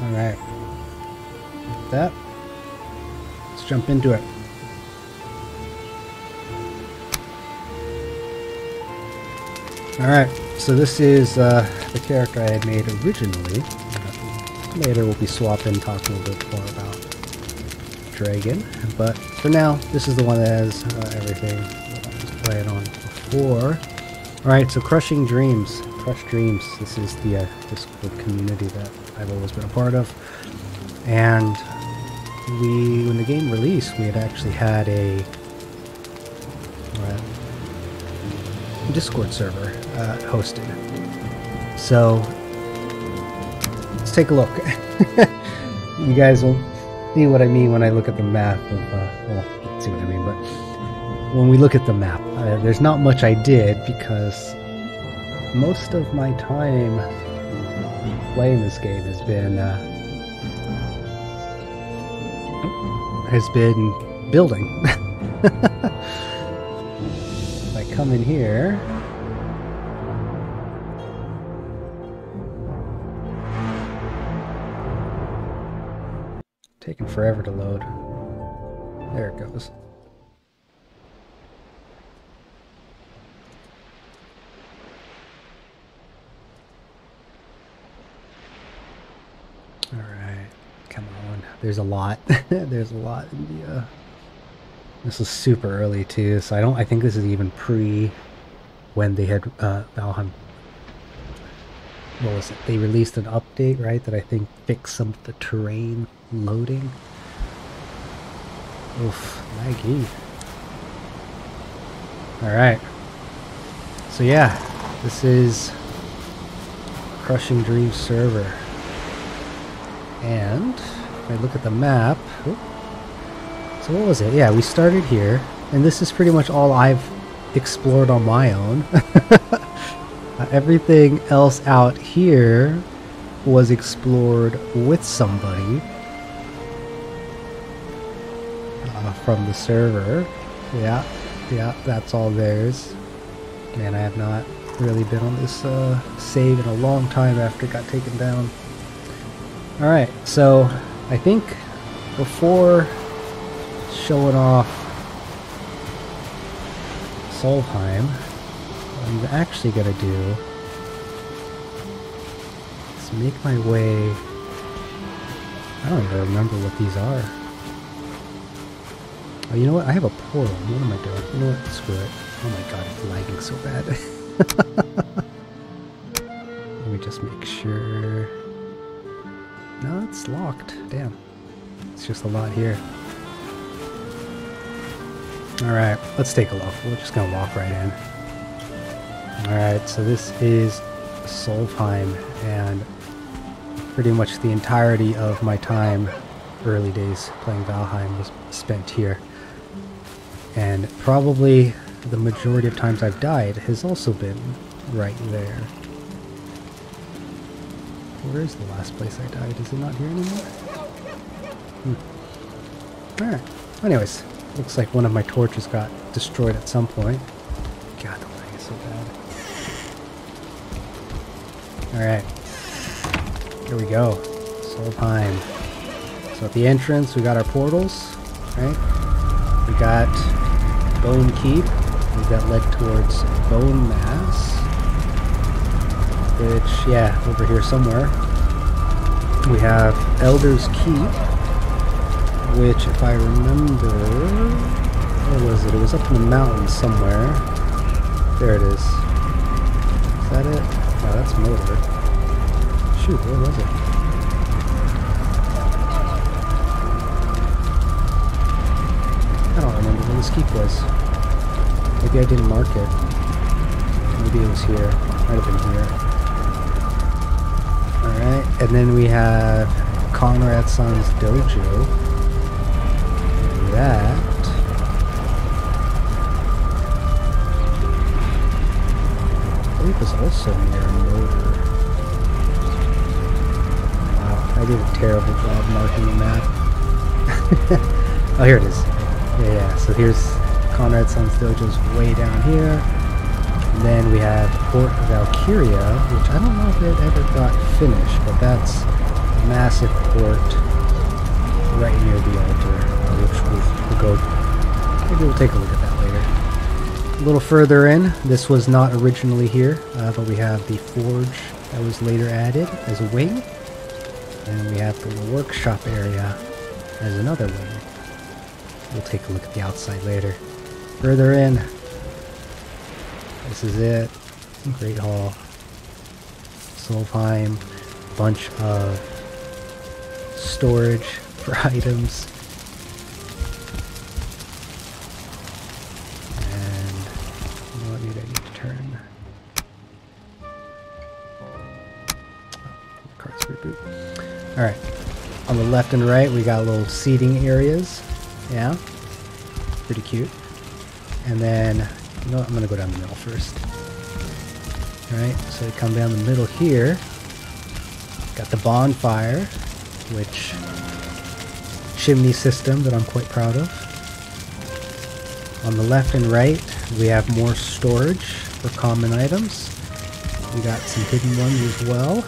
Alright. With that, let's jump into it. Alright, so this is the character I had made originally. Later we'll be swapping, talking a little bit more about Dragon. But for now, this is the one that has everything that I was playing on before. Alright, so Crushing Dreams. Crush Dreams. This is the Discord community that I've always been a part of. And when the game released, we had actually had a Discord server hosted. So let's take a look. You guys will see what I mean when I look at the map of well, you can see what I mean, but when we look at the map, there's not much I did because most of my time playing this game has been building. Come in here. Taking forever to load. There it goes. All right, come on. There's a lot. There's a lot in the this is super early too, so I think this is even pre when they had Valheim. What was it? They released an update, right? That I think fixed some of the terrain loading. Oof, laggy. Alright. So yeah, this is Crushing Dreams server. And if I look at the map, so what was it? Yeah, we started here, and this is pretty much all I've explored on my own. Everything else out here was explored with somebody from the server. Yeah, that's all theirs. Man, I have not really been on this save in a long time after it got taken down. Alright, so I think before showing off Solvheim, what I'm actually gonna do is make my way. I don't even remember what these are. Oh, you know what? I have a portal. What am I doing? You know what? Screw it. Oh my god, it's lagging so bad. Let me just make sure. No, it's locked. Damn. It's just a lot here. Alright, let's take a look. We're just gonna walk right in. Alright, so this is Solvheim, and pretty much the entirety of my time, early days playing Valheim, was spent here. And probably the majority of times I've died has also been right there. Where is the last place I died? Is it not here anymore? Alright, anyways. Looks like one of my torches got destroyed at some point. God, the lag is so bad. Alright. Here we go. Solvheim. So at the entrance, we got our portals, right? We got Bone Keep, that led towards Bone Mass. Which, yeah, over here somewhere. We have Elder's Keep, which, if I remember, where was it? It was up in the mountains somewhere. There it is. Is that it? No, that's Motor. Shoot, where was it? I don't remember where this keep was. Maybe I didn't mark it. Maybe it was here. Might have been here. Alright, and then we have Conrad's dojo. That I believe was also near Motor. Wow, I did a terrible job marking the map. Oh, here it is. Yeah, so here's Conrad's dojo's way down here. And then we have Port Valkyria, which I don't know if it ever got finished, but that's massive port right near the altar, which we'll go. Maybe we'll take a look at that later. A little further in, this was not originally here, but we have the forge that was later added as a wing, and we have the workshop area as another wing. We'll take a look at the outside later. Further in, this is it. Great Hall. Solvheim. Bunch of storage for items. And what need I need to turn? Oh, cards reboot. Alright. On the left and right we got little seating areas. Yeah. Pretty cute. And then, you know what, I'm gonna go down the middle first. Alright, so we come down the middle here. Got the bonfire, which chimney system that I'm quite proud of. On the left and right, we have more storage for common items. We got some hidden ones as well.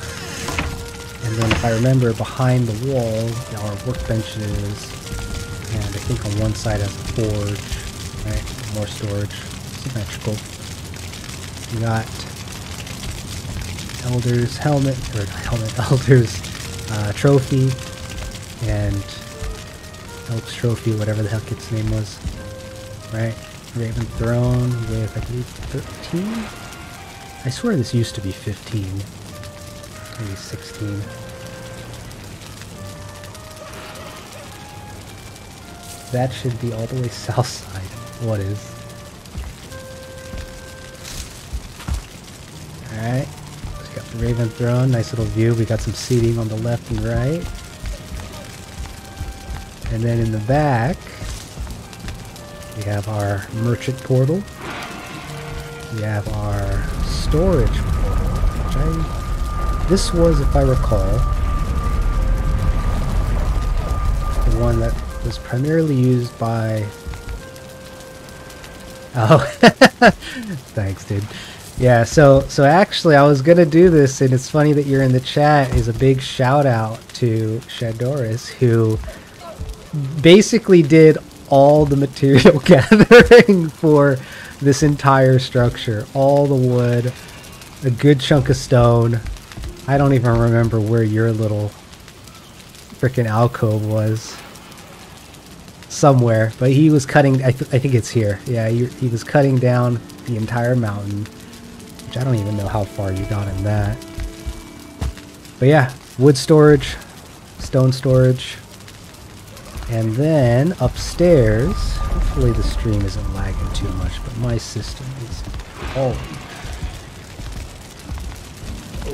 And then if I remember, behind the wall, our workbenches, and I think on one side has a forge, right? More storage, symmetrical. We got Elder's helmet, or helmet, Elder's trophy, and Elk's trophy, whatever the heck its name was, right? Raven Throne with, I believe, 13? I swear this used to be 15, maybe 16. That should be all the way south side. What is? Alright. Got the Raven Throne, nice little view. We got some seating on the left and right. And then in the back, we have our merchant portal. We have our storage portal, which this was, if I recall, the one that was primarily used by... Oh, thanks, dude. Yeah, so actually I was gonna do this, and it's funny that you're in the chat. Is a big shout out to Shadoris, who basically did all the material gathering for this entire structure. All the wood, a good chunk of stone. I don't even remember where your little frickin' alcove was. Somewhere, but he was cutting, I think it's here. Yeah, he was cutting down the entire mountain. I don't even know how far you got in that. But yeah, wood storage, stone storage, and then upstairs, hopefully the stream isn't lagging too much, but my system is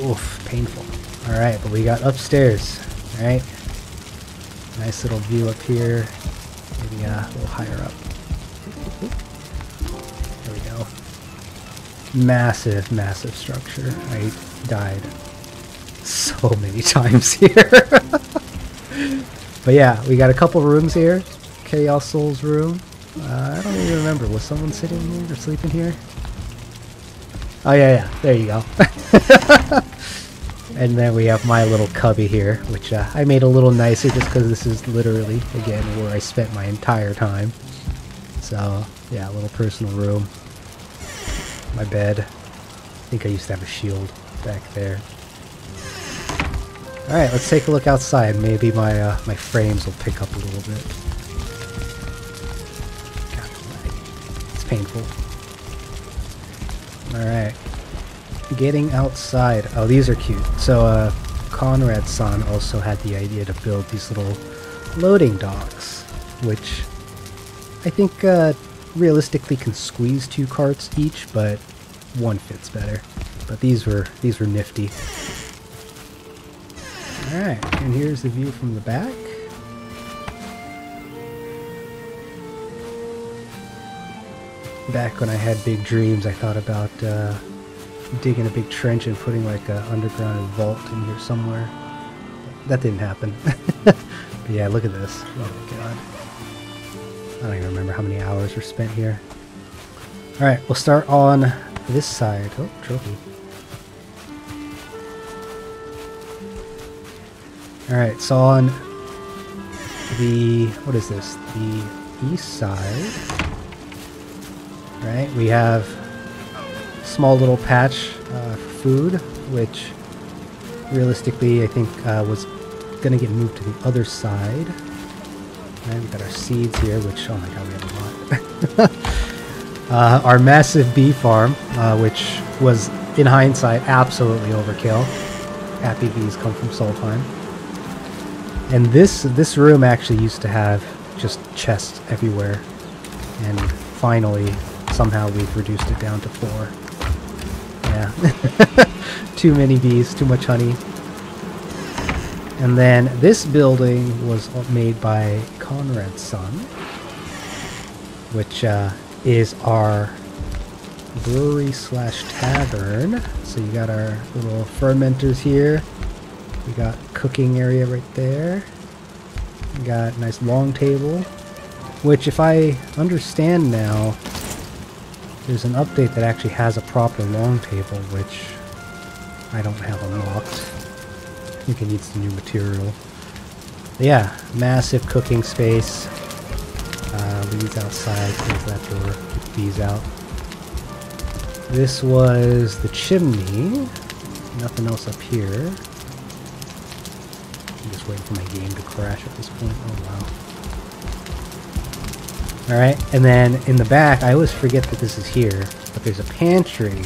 oof, painful. Alright, but we got upstairs. Alright, nice little view up here, maybe a little higher up. There we go. Massive, massive structure. I died so many times here. But yeah, we got a couple rooms here. Chaos Souls room. I don't even remember. Was someone sitting here or sleeping here? Oh yeah, there you go. And then we have my little cubby here, which I made a little nicer just because this is literally, again, where I spent my entire time. So yeah, a little personal room. My bed. I think I used to have a shield back there. Alright, let's take a look outside. Maybe my my frames will pick up a little bit. God, it's painful. Alright. Getting outside. Oh, these are cute. So, Conrad-san also had the idea to build these little loading docks, which I think realistically can squeeze 2 carts each, but one fits better. But these were nifty. Alright, and here's the view from the back. Back when I had big dreams, I thought about digging a big trench and putting like an underground vault in here somewhere. That didn't happen. But yeah, look at this. Oh my god. I don't even remember how many hours were spent here. Alright, we'll start on this side. Oh, trophy. Alright, so on the, what is this? The east side, right? We have a small little patch for food, which realistically I think was going to get moved to the other side. Right, we got our seeds here, which, oh my god, we have a lot. Our massive bee farm, which was, in hindsight, absolutely overkill. Happy bees come from Solvheim. And this room actually used to have just chests everywhere. And finally, somehow we've reduced it down to 4. Yeah. Too many bees, too much honey. And then this building was made by Conrad's son, which is our brewery slash tavern. So you got our little fermenters here. We got cooking area right there. We got a nice long table, which if I understand now, there's an update that actually has a proper long table, which I don't have unlocked. I think it needs some new material. But yeah, massive cooking space. Leads outside, close that door, keep these out. This was the chimney. Nothing else up here. I'm just waiting for my game to crash at this point. Oh wow. Alright, and then in the back, I always forget that this is here, but there's a pantry.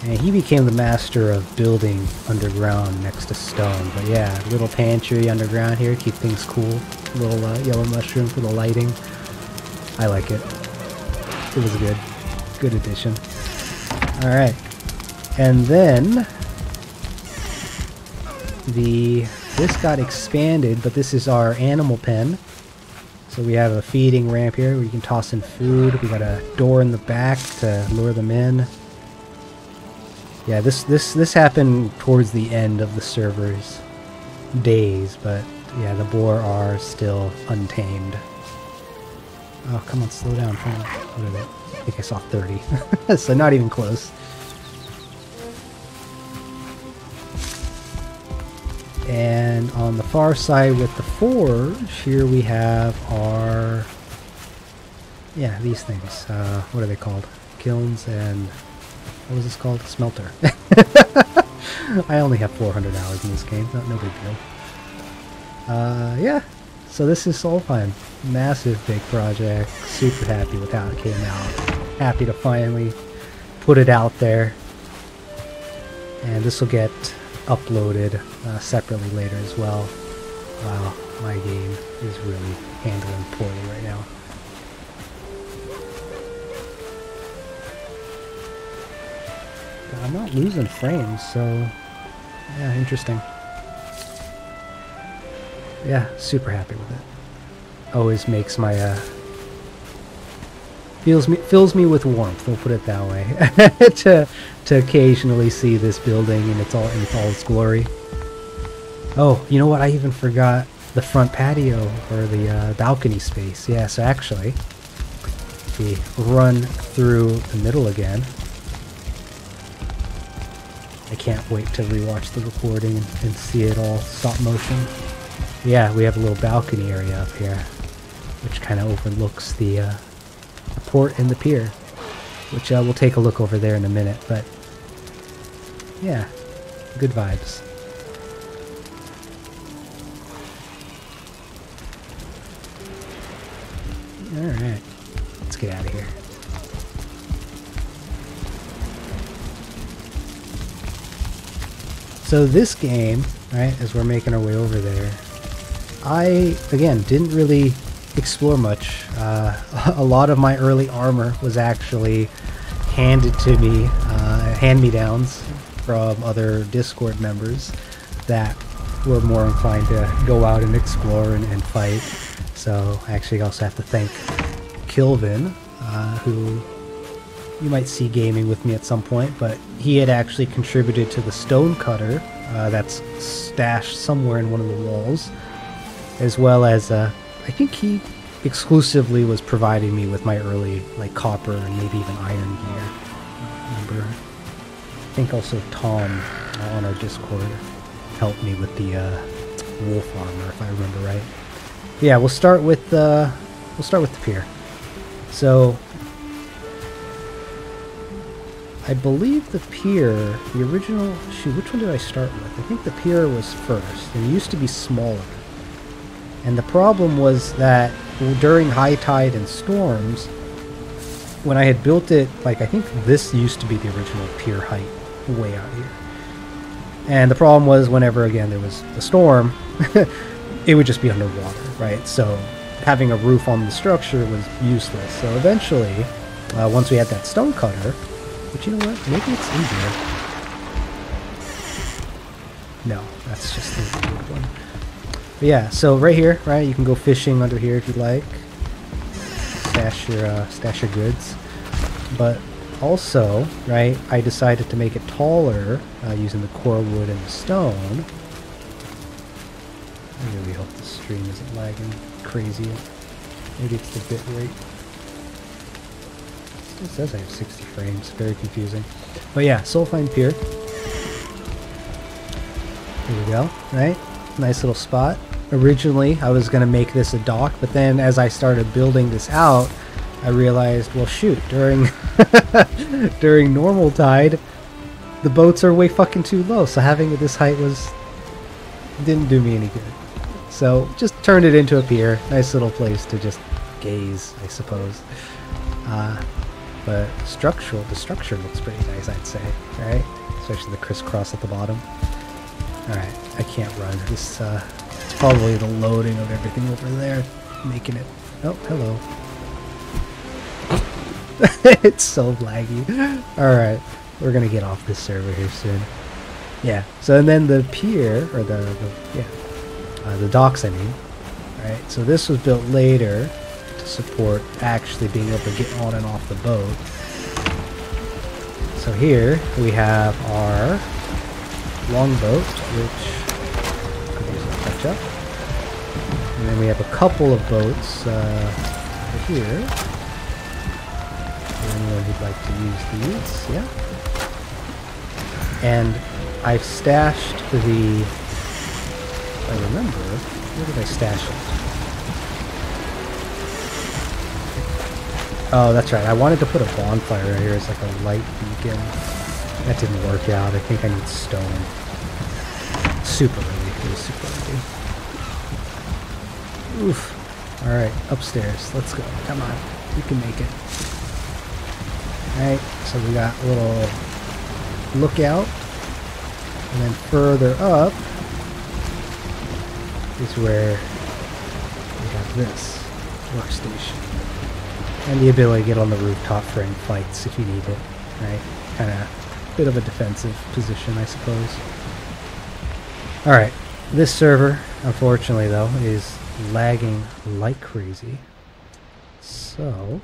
And he became the master of building underground next to stone. But yeah, little pantry underground here, keep things cool. Little yellow mushroom for the lighting. I like it. It was a good addition. Alright. And then this got expanded, but this is our animal pen. So we have a feeding ramp here where you can toss in food. We got a door in the back to lure them in. Yeah, this happened towards the end of the server's days, but yeah, the boar are still untamed. Oh, come on, slow down. What are they? I think I saw 30. So not even close. And on the far side with the forge, here we have our... yeah, these things. What are they called? Kilns and... what was this called? Smelter. I only have 400 hours in this game. No big deal. Yeah. So this is Solvheim. Massive big project. Super happy with how it came out. Happy to finally put it out there. And this will get uploaded separately later as well. Wow, my game is really handling poorly right now. I'm not losing frames, so yeah, interesting. Yeah, super happy with it. Always makes my fills me with warmth. We'll put it that way. to occasionally see this building in all its glory. Oh, you know what? I even forgot the front patio or the balcony space. Yeah, so actually, if we run through the middle again. I can't wait to rewatch the recording and see it all stop motion. Yeah, we have a little balcony area up here, which kind of overlooks the port and the pier, which we'll take a look over there in a minute, but yeah, good vibes. Alright, let's get out of here. So this game, right, as we're making our way over there, I, again, didn't really explore much. A lot of my early armor was actually handed to me, hand-me-downs from other Discord members that were more inclined to go out and explore and fight. So I actually also have to thank Kilvin, who you might see gaming with me at some point, but he had actually contributed to the stone cutter that's stashed somewhere in one of the walls, as well as I think he exclusively was providing me with my early like copper and maybe even iron gear. I don't remember. I think also Tom on our Discord. helped me with the wolf armor, if I remember right. Yeah, we'll start with the pier. So I believe the pier, the original, shoot, which one did I start with? I think the pier was first. It used to be smaller. And the problem was that during high tide and storms, when I had built it, like I think this used to be the original pier height way out here. And the problem was whenever, again, there was a storm, it would just be underwater, right? So having a roof on the structure was useless. So eventually, once we had that stone cutter, but you know what? Maybe it's in here. No, that's just the weird one. But yeah, so right here, right, you can go fishing under here if you like. Stash your goods. But also, right, I decided to make it taller using the core wood and the stone. I really hope the stream isn't lagging crazy. Maybe it's the bit rate. It says I have 60 frames. Very confusing. But yeah, Solvheim Pier. Here we go, right? Nice little spot. Originally, I was going to make this a dock, but then as I started building this out, I realized, well shoot, during during normal tide, the boats are way fucking too low, so having it this height didn't do me any good. So just turned it into a pier. Nice little place to just gaze, I suppose. But the structure looks pretty nice, I'd say, right? Especially the crisscross at the bottom. Alright, I can't run. This, it's probably the loading of everything over there, making it... Oh, hello. It's so laggy. Alright, we're gonna get off this server here soon. Yeah, so and then the pier, or the docks, I mean. Right, so this was built later to support actually being able to get on and off the boat. So here we have our longboat, which could use a touch up. And then we have a couple of boats over here. For anyone who'd like to use these, yeah. And I've stashed the... I remember, where did I stash it? Oh, that's right. I wanted to put a bonfire right here as like a light beacon. That didn't work out. I think I need stone. Super early. It was super early. Oof. Alright, upstairs. Let's go. Come on. We can make it. Alright, so we got a little lookout. And then further up is where we have this workstation. And the ability to get on the rooftop for any fights if you need it. Right? Kind of bit of a defensive position, I suppose. Alright, this server, unfortunately though, is lagging like crazy. So,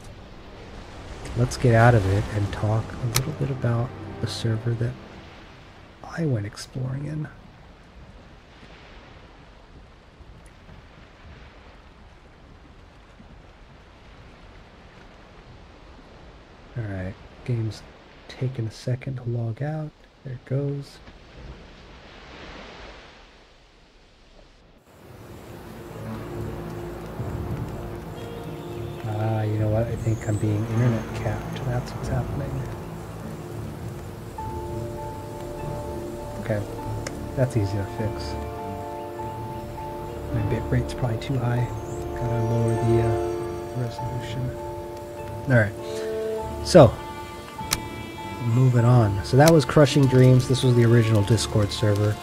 let's get out of it and talk a little bit about the server that I went exploring in. Alright, game's taking a second to log out. There it goes. You know what? I think I'm being internet capped. That's what's happening. Okay, that's easy to fix. My bit rate's probably too high. Gotta lower the resolution. Alright, so moving on. So that was Crushing Dreams. This was the original Discord server.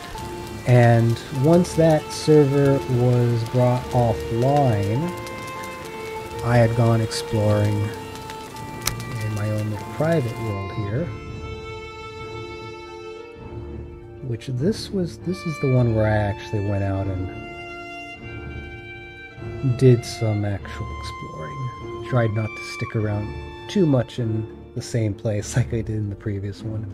And once that server was brought offline, I had gone exploring in my own little private world here. Which this is the one where I actually went out and did some actual exploring. Tried not to stick around too much in the same place like I did in the previous one.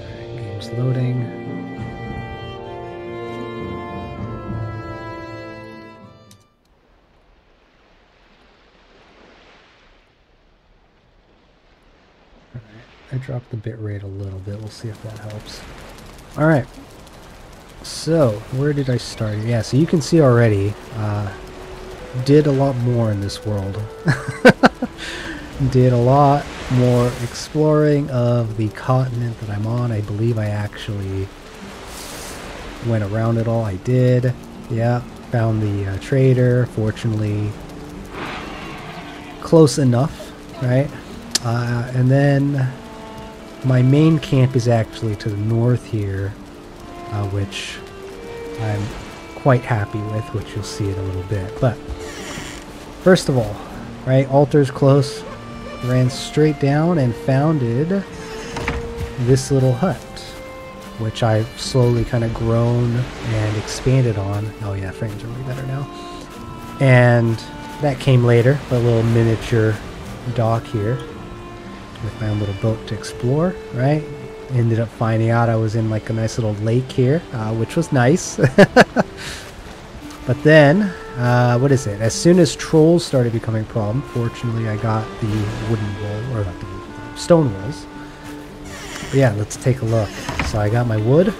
Alright, game's loading. I dropped the bitrate a little bit. We'll see if that helps. Alright. So, where did I start? Yeah, so you can see already, did a lot more in this world. Did a lot more exploring of the continent that I'm on. I believe I actually went around it all. I did. Yeah, found the trader. Fortunately, close enough, right? And then my main camp is actually to the north here, which I'm quite happy with, which you'll see in a little bit. But first of all, right, altar's close. Ran straight down and founded this little hut, which I've slowly kind of grown and expanded on. Oh yeah, frames are way better now. And that came later, a little miniature dock here with my own little boat to explore, right? Ended up finding out I was in like a nice little lake here, which was nice. But then, what is it? As soon as trolls started becoming a problem, fortunately I got the wooden wall, or not the stone walls. But yeah, let's take a look. So I got my wood,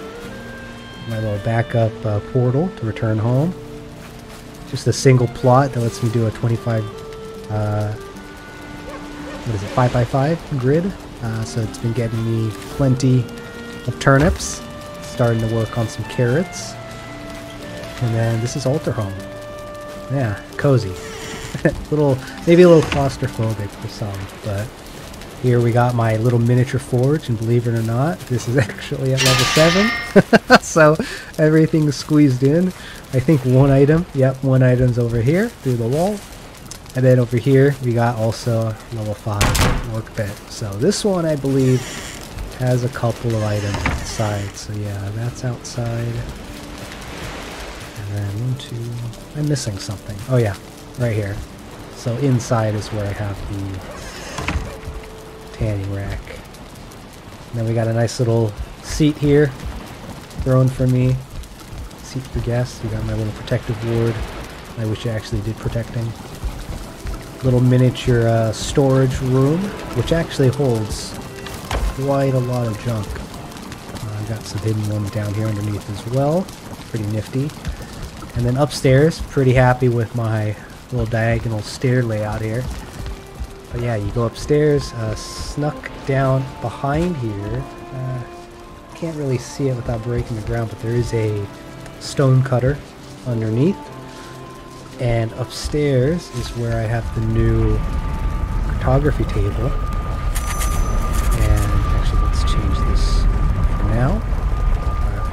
my little backup portal to return home. Just a single plot that lets me do a 25, what is it, 5x5 grid. So it's been getting me plenty of turnips. Starting to work on some carrots. And then this is Altrhome. Yeah, cozy. Maybe a little claustrophobic for some, but here we got my little miniature forge, and believe it or not, this is actually at level 7. So everything's squeezed in. I think one item, yep, one item's over here through the wall. And then over here we got also a level 5 workbench. So this one I believe has a couple of items outside. So yeah, that's outside. And then 1, 2, I'm missing something. Oh yeah, right here. So inside is where I have the tanning rack. And then we got a nice little seat here thrown for me. Seat for guests. We got my little protective ward. I wish it actually did protecting. Little miniature storage room, which actually holds quite a lot of junk. I got some hidden ones down here underneath as well. Pretty nifty. And then upstairs, pretty happy with my little diagonal stair layout here. But yeah, you go upstairs, snuck down behind here. Can't really see it without breaking the ground, but there is a stone cutter underneath. And upstairs is where I have the new cartography table. And actually, let's change this for now.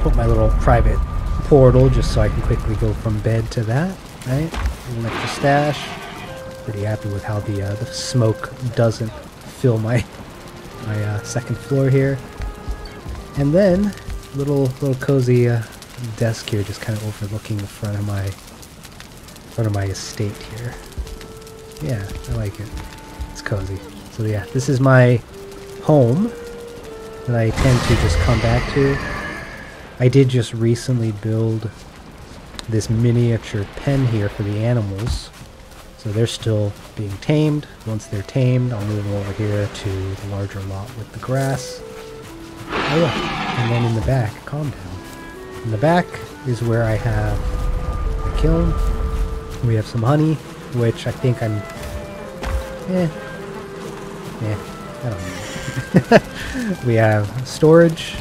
Put my little private portal just so I can quickly go from bed to that, right? An extra stash. Pretty happy with how the smoke doesn't fill my second floor here. And then little cozy desk here, just kind of overlooking the front of my estate here. Yeah, I like it. It's cozy. So yeah, this is my home that I tend to just come back to. I did just recently build this miniature pen here for the animals. So they're still being tamed. Once they're tamed, I'll move them over here to the larger lot with the grass. Oh look, and then in the back, calm down. In the back is where I have the kiln. We have some honey, which I think I'm... I don't know. We have storage,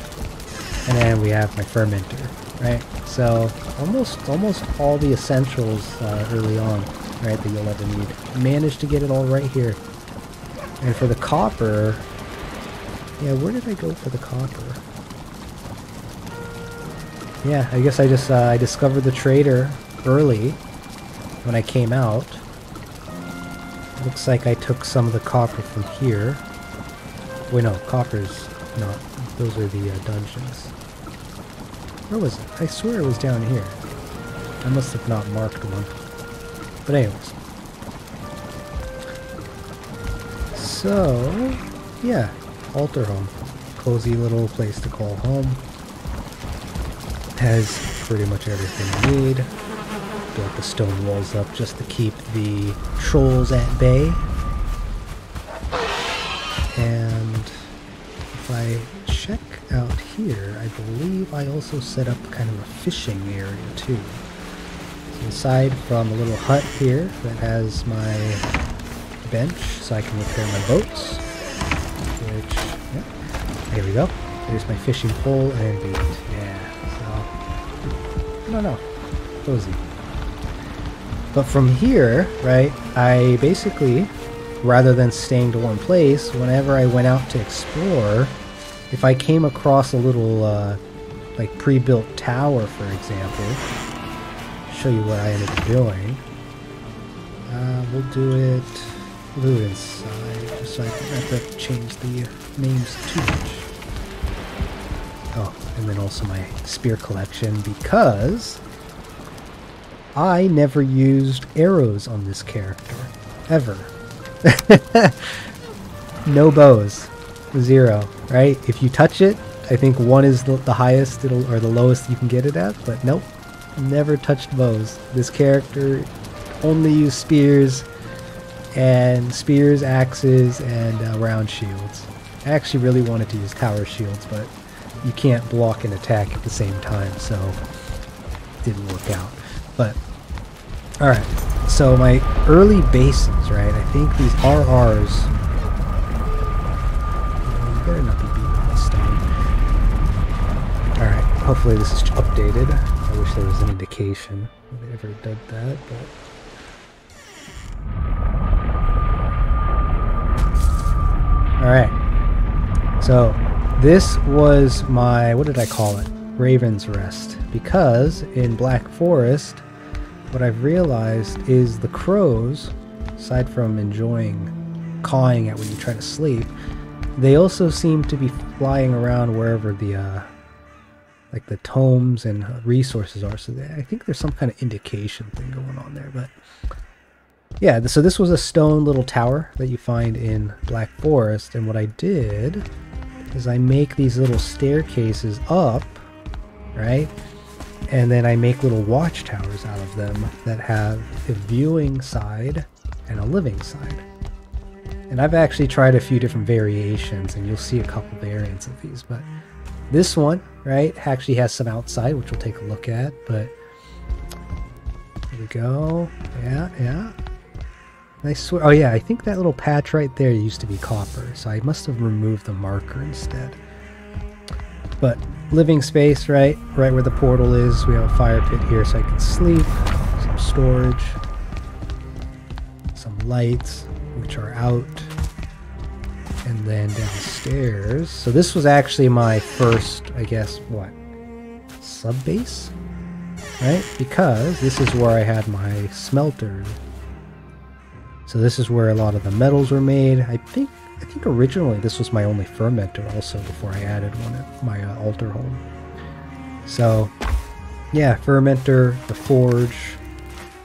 and then we have my fermenter, right? So almost all the essentials early on, right, that you'll ever need. Managed to get it all right here. And for the copper, yeah, where did I go for the copper? Yeah, I guess I discovered the trader early when I came out. Looks like I took some of the copper from here. Wait, no, copper's not. Those are the dungeons. Where was it? I swear it was down here. I must have not marked one. But anyways. So, yeah, Altrhome. Cozy little place to call home. Has pretty much everything you need. Built the stone walls up just to keep the trolls at bay. And if I check out here, I believe I also set up kind of a fishing area too. So aside from a little hut here that has my bench so I can repair my boats, which, yeah, there we go. There's my fishing pole and bait. Yeah, so, I don't know, cozy. But from here, right, I basically, rather than staying to one place, whenever I went out to explore, if I came across a little, like pre-built tower, for example, show you what I ended up doing. We'll do it inside, just so I don't have to change the names too much. Oh, and then also my spear collection, because I never used arrows on this character, ever. No bows, 0, right? If you touch it, I think 1 is the highest or the lowest you can get it at, but nope, never touched bows. This character only used spears, axes, and round shields. I actually really wanted to use tower shields, but you can't block and attack at the same time, so it didn't work out. But alright, so my early basins, right? I think these RRs. You better not be beating this stone. Alright, hopefully this is updated. I wish there was an indication if they ever did that, but. Alright, so this was my, what did I call it? Raven's Rest. Because in Black Forest, what I've realized is the crows, aside from enjoying cawing at when you try to sleep, they also seem to be flying around wherever the, like the tomes and resources are. So I think there's some kind of indication thing going on there, but yeah, so this was a stone little tower that you find in Black Forest, and what I did is I make these little staircases up, right? And then I make little watchtowers out of them that have a viewing side and a living side. And I've actually tried a few different variations, and you'll see a couple variants of these, but this one, right, actually has some outside, which we'll take a look at, but here we go. Yeah. I swear, oh yeah, I think that little patch right there used to be copper, so I must have removed the marker instead. But living space, right where the portal is. We have a fire pit here so I can sleep, some storage, some lights, which are out, and then downstairs. So this was actually my first, I guess, what, sub base, right? Because this is where I had my smelter. So this is where a lot of the metals were made. I think originally this was my only fermenter also before I added one at my Altrhome. So yeah, fermenter, the forge,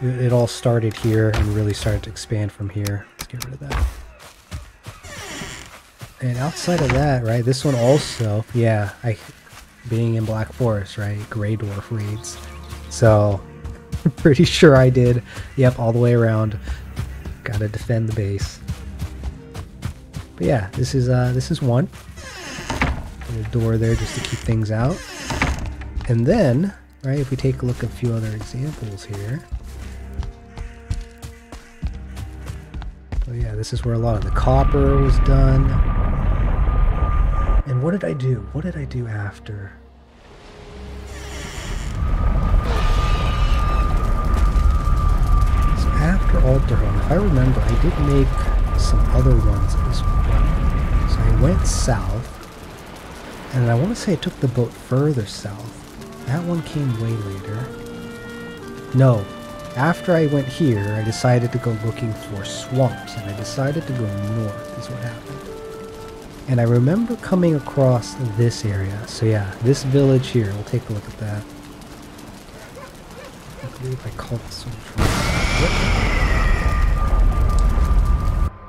it all started here and really started to expand from here. Let's get rid of that. And outside of that, right, this one also, yeah, being in Black Forest, right, Grey Dwarf raids. So I'm pretty sure I did, yep, all the way around. Gotta defend the base. But yeah, this is one. Little door there just to keep things out. And then, right, if we take a look at a few other examples here. So yeah, this is where a lot of the copper was done. And what did I do? What did I do after? After Altrhome, if I remember, I did make some other ones as well. So I went south, and I want to say I took the boat further south. That one came way later. No, after I went here, I decided to go looking for swamps, and I decided to go north, is what happened. And I remember coming across this area. So yeah, this village here, we'll take a look at that. I believe I called this one.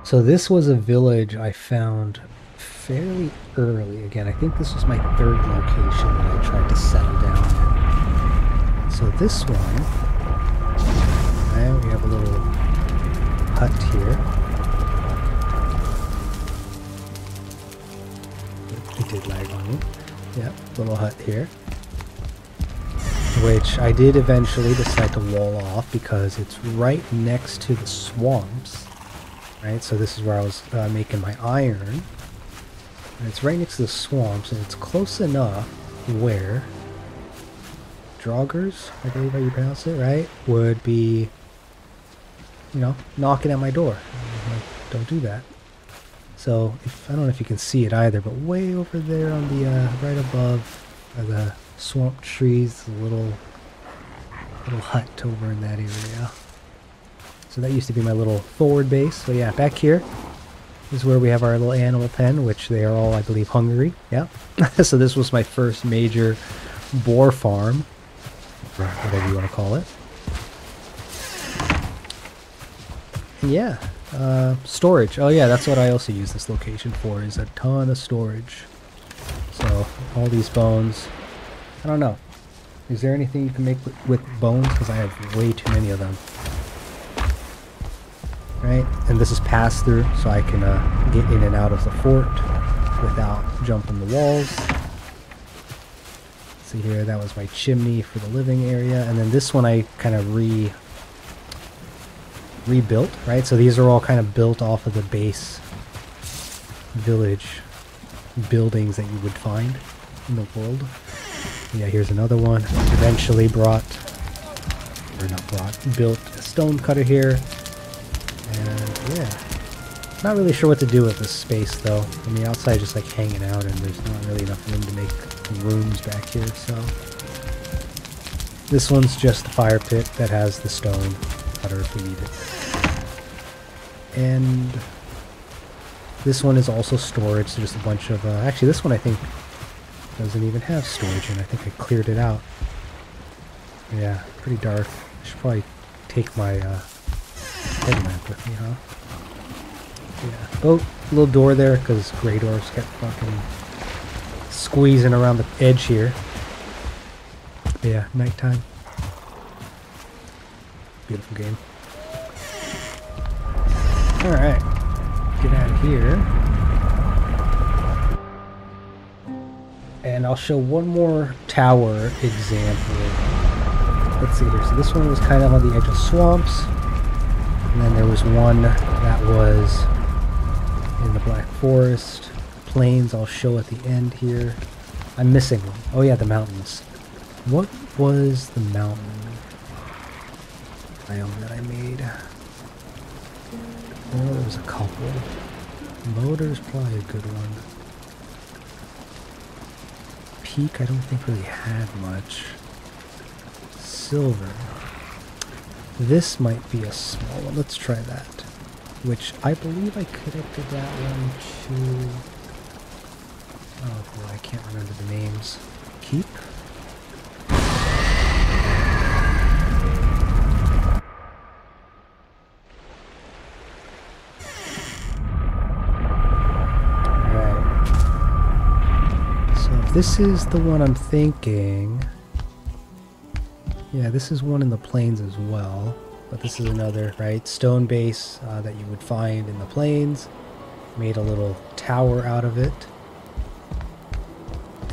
So this was a village I found fairly early. Again, I think this was my third location that I tried to settle down in. So this one, right, we have a little hut here. did lag on me. Yep, little hut here. Which I did eventually decide to wall off because it's right next to the swamps. Right, so this is where I was making my iron. And it's right next to the swamps, and it's close enough where Draugrs, I believe how you pronounce it, right, would be, you know, knocking at my door. I'm like, don't do that. So, I don't know if you can see it either, but way over there on the, right above the swamp trees, a little hut over in that area. So that used to be my little forward base. So yeah, back here is where we have our little animal pen, which they are all, I believe, hungry. Yeah. So this was my first major boar farm, or whatever you want to call it. And yeah, storage. Oh yeah, that's what I also use this location for, is a ton of storage. So all these bones. I don't know. Is there anything you can make with bones? Because I have way too many of them. Right, and this is pass through, so I can get in and out of the fort without jumping the walls. See here, that was my chimney for the living area, and then this one I kind of rebuilt, right? So these are all kind of built off of the base village buildings that you would find in the world. Yeah, here's another one. Eventually built a stone cutter here. And yeah, not really sure what to do with this space though. I mean, outside just like hanging out, and there's not really enough room to make rooms back here. So this one's just the fire pit that has the stone cutter if we need it. And this one is also storage. So just a bunch of actually, this one I think doesn't even have storage, and I think I cleared it out. Yeah, pretty dark. I should probably take my headlamp with me, huh? Yeah. Oh, little door there, because gray doors kept fucking squeezing around the edge here. But yeah, nighttime. Beautiful game. Alright. Get out of here. And I'll show one more tower example. Let's see here. So this one was kind of on the edge of swamps. And then there was one that was in the Black Forest. Plains I'll show at the end here. I'm missing one. Oh yeah, the mountains. What was the mountain biome that I made? Oh, there was a couple. Motor's probably a good one. Peak I don't think really had much. Silver. This might be a small one. Let's try that. Which I believe I connected that one to... Oh boy, I can't remember the names. Keep? Alright. So if this is the one I'm thinking... Yeah, this is one in the plains as well, but this is another, right, stone base that you would find in the plains. Made a little tower out of it.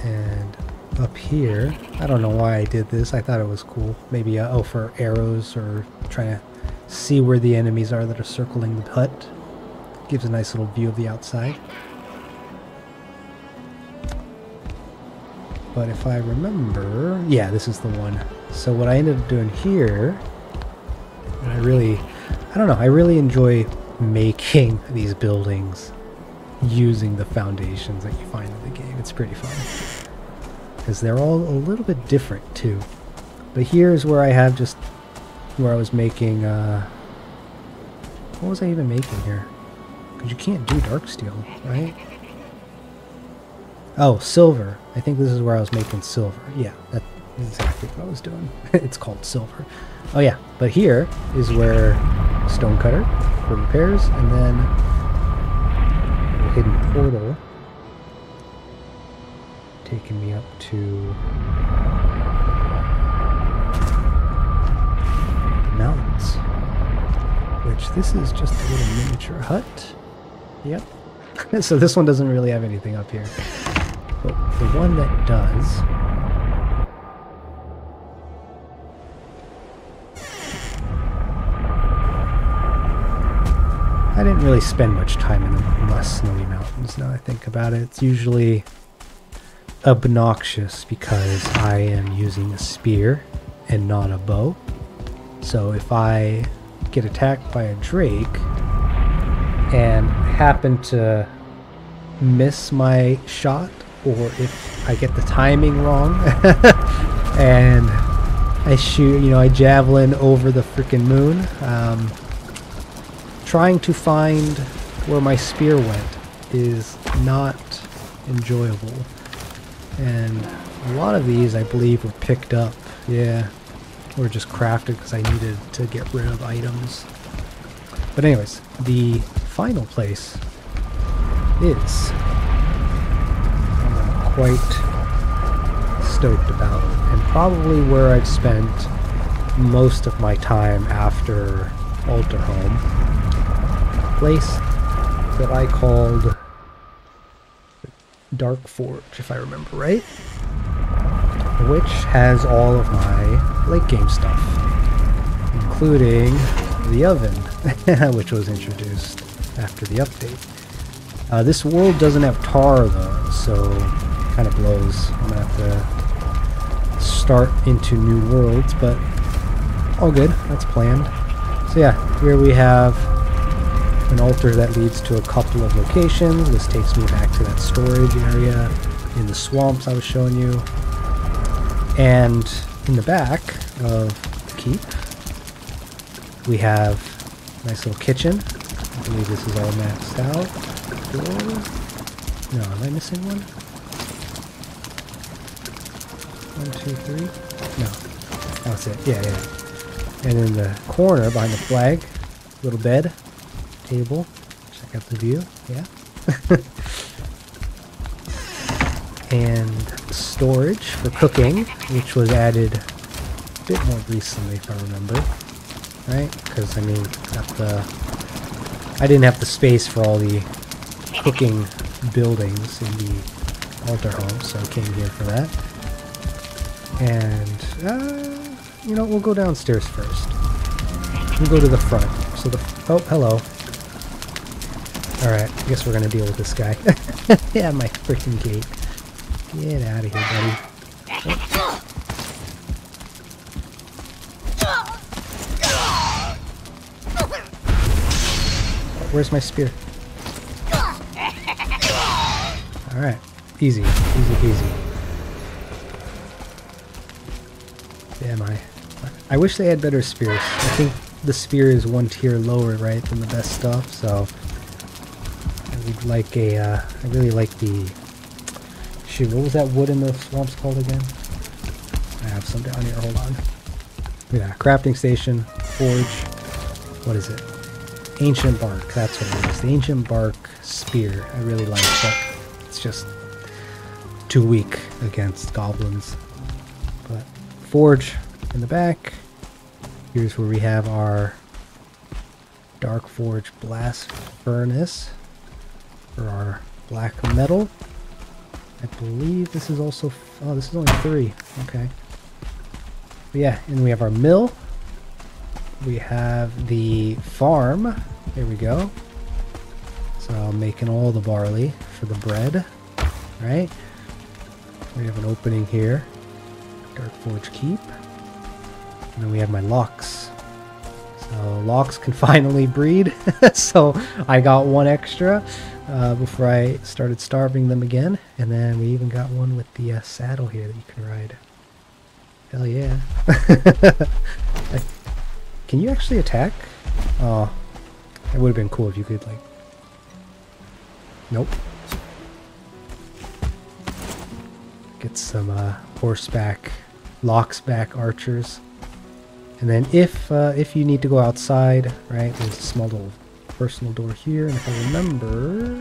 And up here, I don't know why I did this, I thought it was cool. Maybe, oh, for arrows, or trying to see where the enemies are that are circling the hut. Gives a nice little view of the outside. But if I remember, yeah, this is the one. So what I ended up doing here, and I don't know, I really enjoy making these buildings using the foundations that you find in the game. It's pretty fun. Because they're all a little bit different too. But here's where I have just, where I was making, what was I even making here? Because you can't do dark steel, right? Oh, silver. I think this is where I was making silver. Yeah, that's exactly what I was doing. It's called silver. Oh yeah, but here is where stonecutter for repairs, and then a hidden portal taking me up to the mountains. Which this is just a little miniature hut. Yep. So this one doesn't really have anything up here. But the one that does... I didn't really spend much time in the less snowy mountains now I think about it. It's usually obnoxious because I am using a spear and not a bow. So if I get attacked by a drake and happen to miss my shot, or if I get the timing wrong and I shoot, you know, I javelin over the freaking moon, trying to find where my spear went is not enjoyable. And a lot of these, I believe, were picked up, yeah, or just crafted because I needed to get rid of items. But anyways, the final place is I'm quite stoked about, and probably where I've spent most of my time after Altrhome. Place that I called Darkforge, if I remember right, which has all of my late game stuff, including the oven, which was introduced after the update. This world doesn't have tar though, so it kind of blows. I'm gonna have to start into new worlds, but all good, that's planned. So yeah, here we have an altar that leads to a couple of locations. This takes me back to that storage area in the swamps I was showing you. And in the back of the keep, we have a nice little kitchen. I believe this is all maxed out. Door? No, am I missing one? 1, 2, 3? No. That's it. Yeah. And in the corner, behind the flag, little bed. Table. Check out the view. Yeah. And storage for cooking, which was added a bit more recently, if I remember. Right? Because I mean, I didn't have the space for all the cooking buildings in the Altrhome, so I came here for that. And you know, we'll go downstairs first. We'll go to the front. So oh, hello. Alright, I guess we're gonna deal with this guy. Yeah, my freaking gate. Get out of here, buddy. Oh, where's my spear? Alright, easy. Easy peasy. Yeah, I wish they had better spears. I think the spear is one tier lower, right, than the best stuff, so... I really like the... Shoot, what was that wood in the swamps called again? I have some down here, hold on. Yeah, crafting station, forge, what is it? Ancient bark, that's what it is. The ancient bark spear, I really like, but it's just too weak against goblins. But forge in the back. Here's where we have our Darkforge blast furnace for our black metal. I believe this is also... oh, this is only 3. Okay. But yeah, and we have our mill. We have the farm. There we go. So I'm making all the barley for the bread. Right? We have an opening here. Darkforge Keep. And then we have my locks. So locks can finally breed. So I got one extra before I started starving them again. And then we even got one with the saddle here that you can ride. Hell yeah. Can you actually attack? Oh, it would have been cool if you could, like... Nope. Get some horseback, locksback archers. And then if you need to go outside, right, there's a small little personal door here. And if I remember...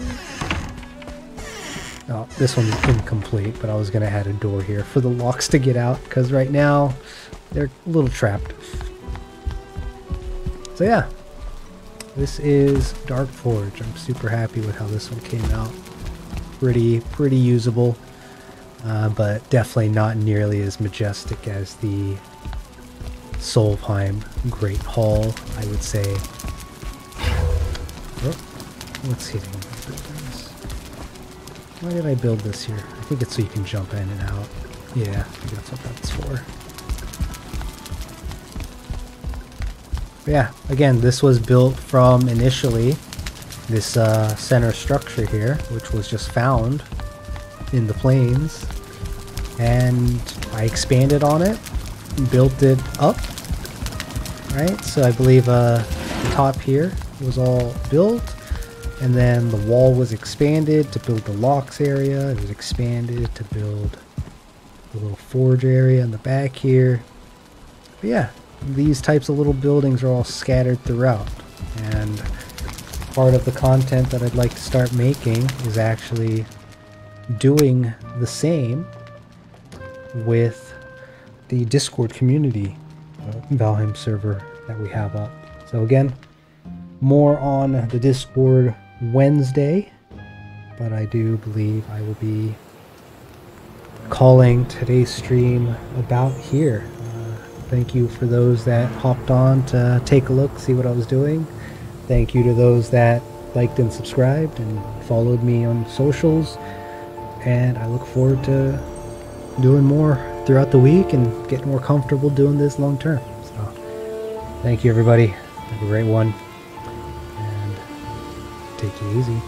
Oh, this one's incomplete, but I was going to add a door here for the locks to get out, because right now they're a little trapped. So yeah, this is Darkforge. I'm super happy with how this one came out. Pretty usable. but definitely not nearly as majestic as the Solvheim Great Hall, I would say. Oh, what's hitting me? Why did I build this here? I think it's so you can jump in and out. Yeah, I think that's what that's for. But yeah, again, this was built from initially this center structure here, which was just found in the plains, and I expanded on it, built it up, right? So I believe the top here was all built, and then the wall was expanded to build the locks area. It was expanded to build the little forge area in the back here. But yeah, these types of little buildings are all scattered throughout, and part of the content that I'd like to start making is actually doing the same with the Discord community Valheim server that we have up. So again, more on the Discord Wednesday, but I do believe I will be calling today's stream about here. Thank you for those that hopped on to take a look, see what I was doing. Thank you to those that liked and subscribed and followed me on socials. And I look forward to doing more throughout the week and getting more comfortable doing this long term. So thank you, everybody. Have a great one. And take it easy.